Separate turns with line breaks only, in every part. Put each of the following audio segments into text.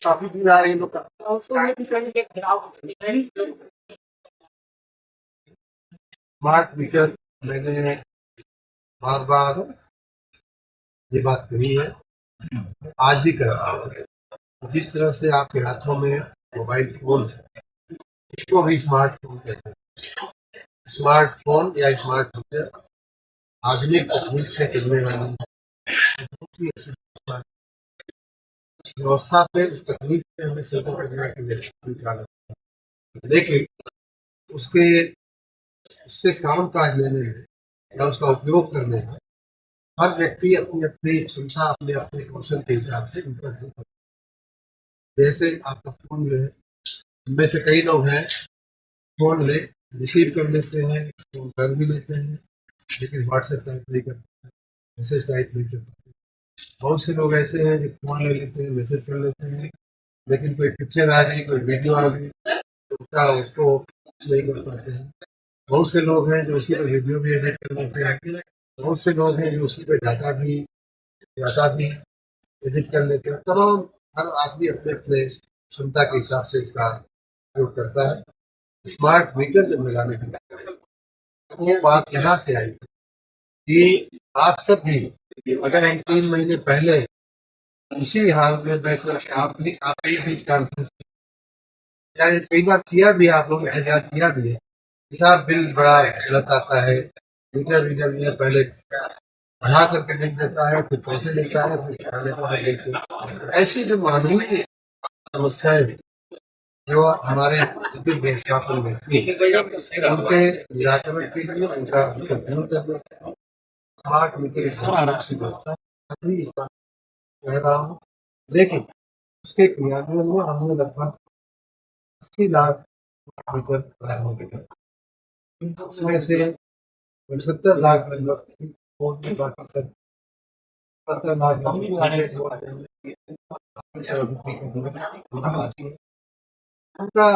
काफी बिल आ रही है लोग स्मार्ट मीटर। मैंने बार बार ये बात कही है, आज भी कर रहा हूँ। जिस तरह से आपके हाथों में मोबाइल फोन है, इसको भी स्मार्टफोन कहते हैं। स्मार्टफोन या स्मार्ट मीटर आधुनिक तकनीक से चलने वाली बहुत ही अच्छी व्यवस्था पे, उस तकनीक पे हमें सेटल करने की व्यवस्था, लेकिन उसके उससे काम काज लेने में या उसका उपयोग करने में हर व्यक्ति अपनी अपनी क्षमता, अपने अपने कौशल के हिसाब से उपयोग करता है। जैसे आपका फोन जो है, इनमें से कई लोग हैं फोन ले रिसीव कर लेते हैं, फोन कर भी लेते हैं, लेकिन व्हाट्सएप टाइप नहीं करते, मैसेज टाइप नहीं करते। बहुत से लोग ऐसे हैं जो फोन ले लेते हैं, मैसेज कर लेते हैं, लेकिन कोई पिक्चर आ गई, कोई वीडियो आ गई तो उसको नहीं कर पाते हैं। बहुत से लोग हैं जो उसी पर वीडियो भी एडिट कर लेते हैं, बहुत से लोग हैं जो उसी पर डाटा भी एडिट कर लेते हैं। तमाम हर आदमी अपने अपने क्षमता के हिसाब से इसका उपयोग करता है। स्मार्ट मीटर जब लगाने की वो बात यहाँ से आई कि आप सब भी अगर हम 3 महीने पहले इसी हाल में बैठकर आपने भी कॉन्फ्रेंस कई बार किया भी, आप लोगों ने याद किया भी है, हिसाब बिल बड़ा गलत आता है, मीटर पहले बढ़ा करके लिख देता है, फिर पैसे लेता है, फिर खाने को लेते। ऐसी जो मानवीय समस्याएं जो हमारे विद्युत व्यवस्थापन में उनके निराकरण के लिए, उनका दूर करने स्मार्ट मीटर व्यवस्था अभी कह रहा हूँ, लेकिन उसके क्रियान्वयन में हमने लगभग 80 लाख मीटर, उसमें से 75 लाख लगभग बाकी सब 70 लाख उनका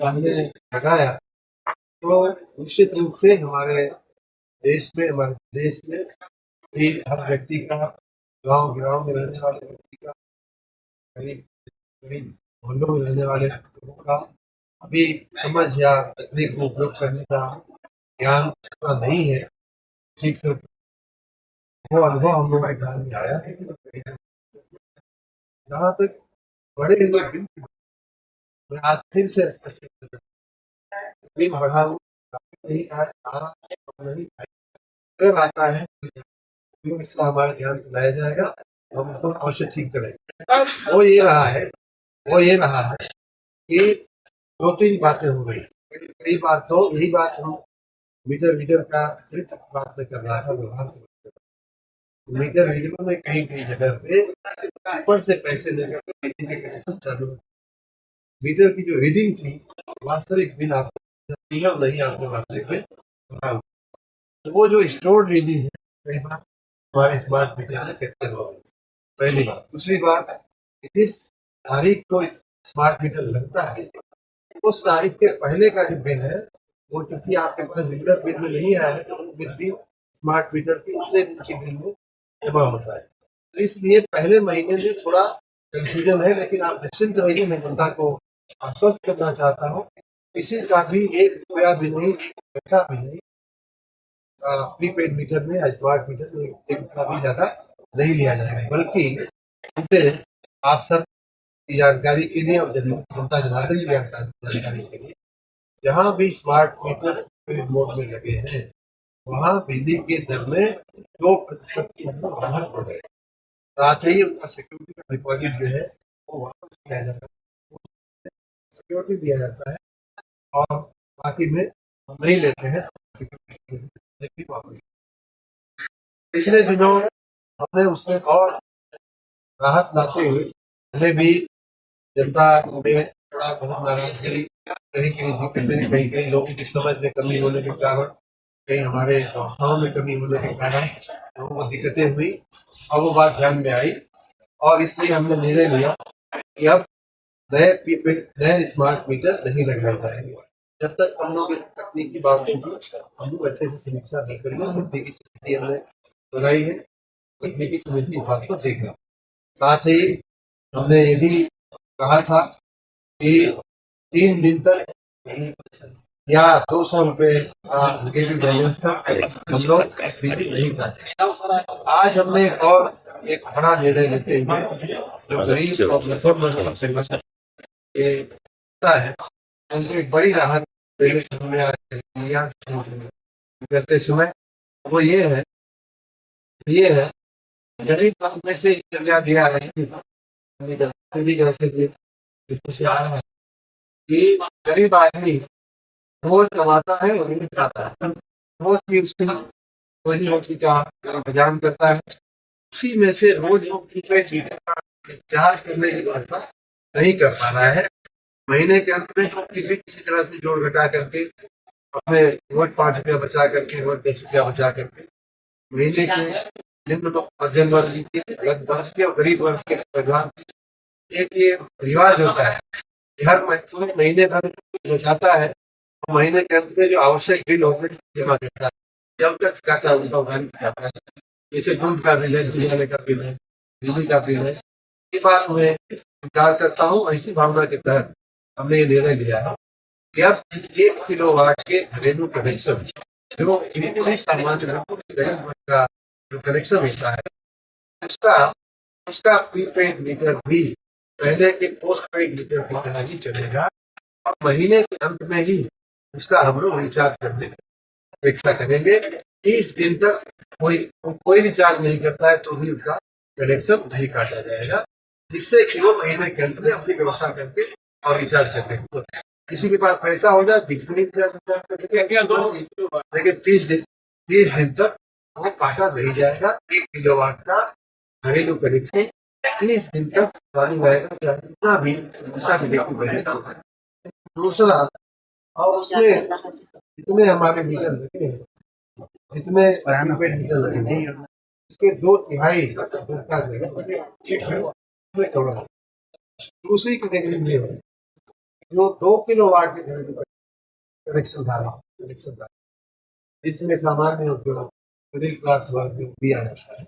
हमने लगाया। तो निश्चित रूप से हमारे देश में भी हर व्यक्ति का, गांव में रहने वाले व्यक्ति का, करीब करीब मोहल्लों में रहने वाले लोगों का अभी समझ या तकनीक को उपयोग करने का ज्ञान इतना नहीं है ठीक से। वो अनुभव हम लोगों के ध्यान में आया है कि जहाँ तक बड़े लोग, मैं आज फिर से स्पष्ट बढ़ा नहीं आता है, इससे हमारा ध्यान दिलाया जाएगा, हम उसको अवश्य ठीक करेंगे। वो ये रहा है कि 2-3 बातें हो गई। कई बार तो यही बात हम मीटर का बात में कर रहा था, व्यवहार मीटर में कहीं जगह पे ऊपर से पैसे लेकर कनेक्शन चालू, मीटर की जो रीडिंग थी वास्तविक बिल आपको नहीं, आपके वास्तविक में वो जो स्टोर रीडिंग है कई बार हमारे स्मार्ट मीटर में कैप्चर हो गई। पहली बात। दूसरी बात, जिस तारीख को स्मार्ट मीटर लगता है उस तारीख के पहले का जो बिल है वो क्योंकि आपके पास रेगुलर बिल में नहीं आया है, तो बिल भी स्मार्ट मीटर के उससे नीचे बिल में जमा होता है। तो इसलिए पहले महीने में थोड़ा कंफ्यूजन है, लेकिन आप निश्चिंत रहिए, मैं जनता को आश्वस्त करना चाहता हूँ किसी का भी 1 रुपया भी नहीं, 1 पैसा भी नहीं प्रीपेड मीटर में या स्मार्ट मीटर में 1 रुपया भी ज्यादा नहीं लिया जाएगा, बल्कि इसे आप सब की जानकारी के लिए और जनता जनार्दन की जानकारी के लिए जहाँ भी स्मार्ट मीटर मोड में लगे हैं वहाँ बिजली के दर में 2% की राहत बढ़ रही है। साथ ही उनका सिक्योरिटी का डिपॉजिट जो है वो वापस किया जाता है, सिक्योरिटी दिया जाता है, और बाकी में हम नहीं लेते हैं सिक्योरिटी वापस। पिछले दिनों हमने उसमें और राहत लाते हुए हमें भी जनता में थोड़ा बहुत नाराजगी, कहीं कहीं लोगों की समझ में कमी होने के कारण, कहीं हमारे व्यवस्थाओं में कमी होने के कारण लोगों को दिक्कतें हुई, और वो बात ध्यान में आई, और इसलिए हमने निर्णय लिया कि अब नए स्मार्ट मीटर नहीं लगाए जाएंगे जब तक हम लोग तकनीकी बात होगी। हम लोग अच्छे से समीक्षा नहीं करेंगे, मुद्दे की स्थिति हमने बनाई है, तकनीकी समिति इस बात को देखा। साथ ही हमने ये भी कहा था कि 3 दिन तक या 200 रुपए का नेगेटिव बैलेंस का हम लोग बिक्री नहीं करते। आज हमने एक बड़ा निर्णय लेते हुए जो गरीब और मध्यम वर्ग से ये होता है उनको एक बड़ी राहत देने से हमने आज लिया करते समय वो ये है गरीब वर्ग में से कर्जा दिया है से आया है कि गरीब आदमी रोज कमाता है और नहीं खाता है, रोज की उसकी रोजी रोटी का इंतजाम करता है, उसी में से रोज रोटी पे चार्ज करने की व्यवस्था नहीं कर पा रहा है। महीने के अंत में किसी तरह से जोड़ घटा करके अपने रोज 5 रुपया बचा करके रोज 10 रुपया बचा करके महीने के निम्न मध्यम वर्ग के लगभग के और गरीब वर्ग के परिवार एक ये रिवाज होता है, हर महीने भर बचाता है, महीने के अंत में जो आवश्यक बिल होते हैं जमा करता है, जब तक खाता है उनका उधारी जाता है। जैसे दूध का बिल है, बिजली का बिल है, बिजली का बिल है, ये बात मैं स्वीकार करता हूँ। ऐसी भावना के तहत हमने ये निर्णय लिया है कि अब 1 किलोवाट के घरेलू कनेक्शन जो इतनी सामान्य लोगों का जो कनेक्शन होता है उसका प्रीपेड मीटर भी पहले के पोस्ट पेड मीटर की तरह ही चलेगा और महीने के अंत में ही उसका हम लोग रिचार्ज करने की अपेक्षा करेंगे। 30 दिन तक कोई रिचार्ज नहीं करता है तो भी उसका कनेक्शन नहीं काटा जाएगा, जिससे कि वो महीने के अंत में अपनी व्यवस्था करके और रिचार्ज करने किसी के पास पैसा हो जाए लेकिन 30 दिन तक वो काटा नहीं जाएगा। 1 किलोवाट का घरेलू कनेक्शन 30 दिन तक चालू रहेगा, जितना भी उसका बिजली बनेगा। दूसरा, और उसमें जितने हमारे मीटर लगे हैं, जितने प्रीपेड मीटर लगे हैं, इसके 2/3 दूसरी कैटेगरी में है जो 2 किलोवाट के कनेक्शन धारा इसमें सामान्य उद्योग मिडिल क्लास वर्ग दिया जाता है।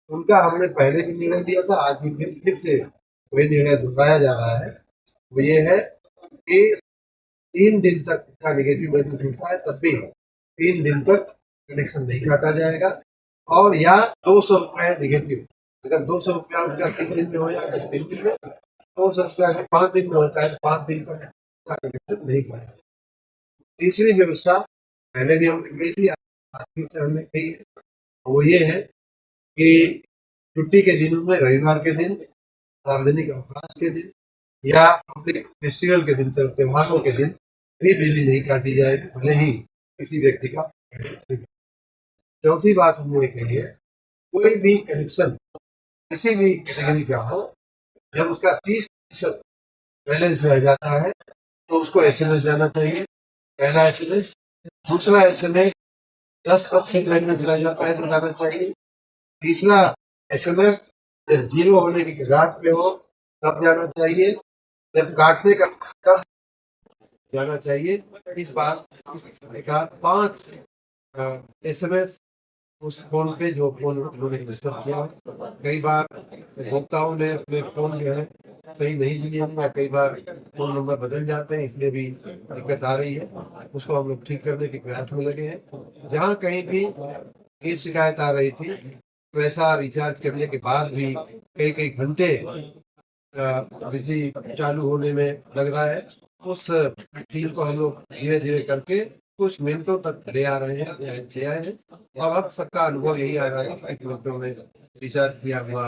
उनका हमने पहले भी निर्णय दिया था, आज भी फिर से वही निर्णय दोहराया जा रहा है। वो ये है कि 3 दिन तक का नेगेटिव बैलेंस होता है तब भी 3 दिन तक कनेक्शन नहीं काटा जाएगा, और या 200 रुपये नेगेटिव, अगर 200 रुपया उनका 3 दिन में हो जाए तो 3 दिन में, 200 रुपया 5 दिन में होता है 5 दिन का कनेक्शन नहीं काटा। तीसरी व्यवस्था पहले भी हमने कही थी, हमने कही, वो ये है कि छुट्टी के दिनों में, रविवार के दिन, सार्वजनिक अवकाश के दिन या पब्लिक फेस्टिवल के दिन, त्योहारों के दिन भी बिजली नहीं काटी जाएगी, भले ही किसी व्यक्ति का। चौथी बात हमने कही है, कोई भी कनेक्शन किसी भी कैटेगरी का हो, जब उसका 30% बैलेंस रह जाता है तो उसको SMS जाना चाहिए, पहला SMS। दूसरा SMS 10% बैलेंस रह जाता है तो जाना चाहिए। तीसरा SMS जब 0 होने की घाट पे हो तब जाना चाहिए, जब काटने का कब जाना चाहिए। इस बार इस प्रकार 5 SMS उस फोन पे जो फोन उन्होंने रजिस्टर किया। कई बार उपभोक्ताओं ने अपने फोन जो है सही नहीं दिए हैं, या कई बार फोन नंबर बदल जाते हैं, इसलिए भी दिक्कत आ रही है। उसको हम लोग ठीक करने के प्रयास में लगे हैं। जहाँ कहीं भी ये शिकायत आ रही थी, पैसा रिचार्ज करने के बाद भी कई घंटे बिजली चालू होने में लग रहा है, उस चीज को हम लोग धीरे धीरे करके कुछ मिनटों तक ले आ रहे हैं। और अब सबका अनुभव यही आ रहा है कि 5 मिनटों में रिचार्ज किया हुआ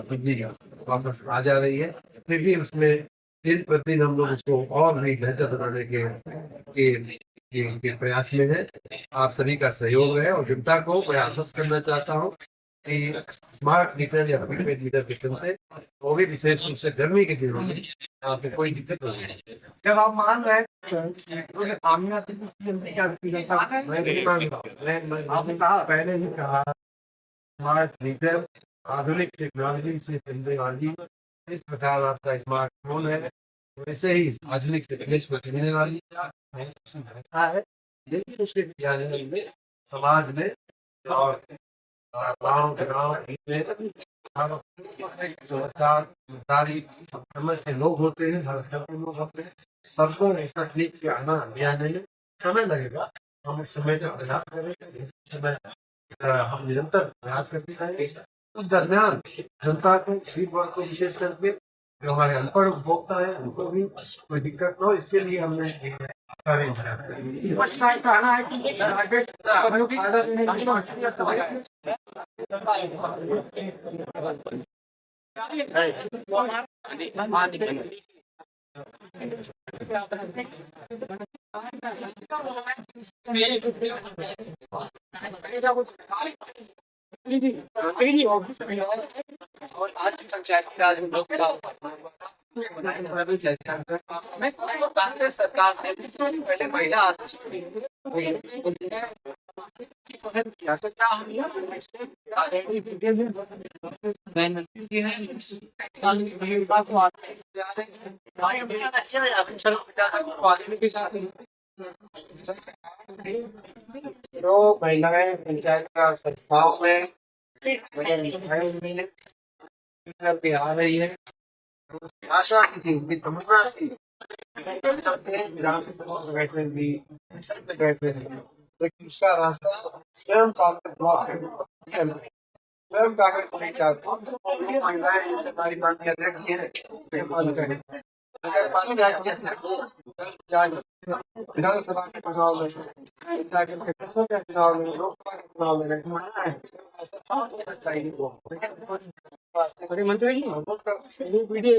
बिजली वापस आ जा रही है। फिर भी उसमें दिन प्रतिदिन हम लोग उसको और भी बेहतर बनाने के प्रयास में है। आप सभी का सहयोग है, और जनता को मैं आश्वस्त करना चाहता हूँ कि स्मार्ट मीटर या प्रीपेड मीटर के चलते वो भी विशेष रूप से गर्मी के दिनों में आपको कोई दिक्कत नहीं है। जब आप मान रहे पहले ही कहा, स्मार्ट मीटर आधुनिक टेक्नोलॉजी से चलने वाली, इस प्रकार आपका स्मार्टफोन है वैसे ही आधुनिक टेक्नोलॉजी पर चलने वाली है, लेकिन उसके में समाज में और गाँव गाँव में हर समझदारी समझ के लोग होते हैं, हर घर के लोग होते हैं, सबको इस तकलीफ से आना नया नहीं है, समय लगेगा। हम उस समय का प्रयास करेंगे, इस समय हम निरंतर प्रयास करते रहेंगे। उस दरमियान जनता को, गरीब वर्ग को विशेष करके जो हमारे अनपढ़ उपभोक्ता है उनको भी कोई दिक्कत न हो, इसके लिए हमने ये कार्य
और आज की पंचायती राज में लोग सरकार ने पहले महिला
जो महिलाएं पंचायत का संस्थाओं में करके आ रही है, आशा थी, उनकी तमन्ना थी, चलते हैं विधान बैठने की, संसद में बैठने की, लेकिन उसका रास्ता स्वयं कांग्रेस स्वयं कांग्रेस नहीं चाहती। महिलाएं हमारी माननीय अध्यक्ष जी हैं, अगर पंचायत के अध्यक्ष विधानसभा के चुनाव में, के चुनाव में, लोकसभा के चुनाव में मंत्री जी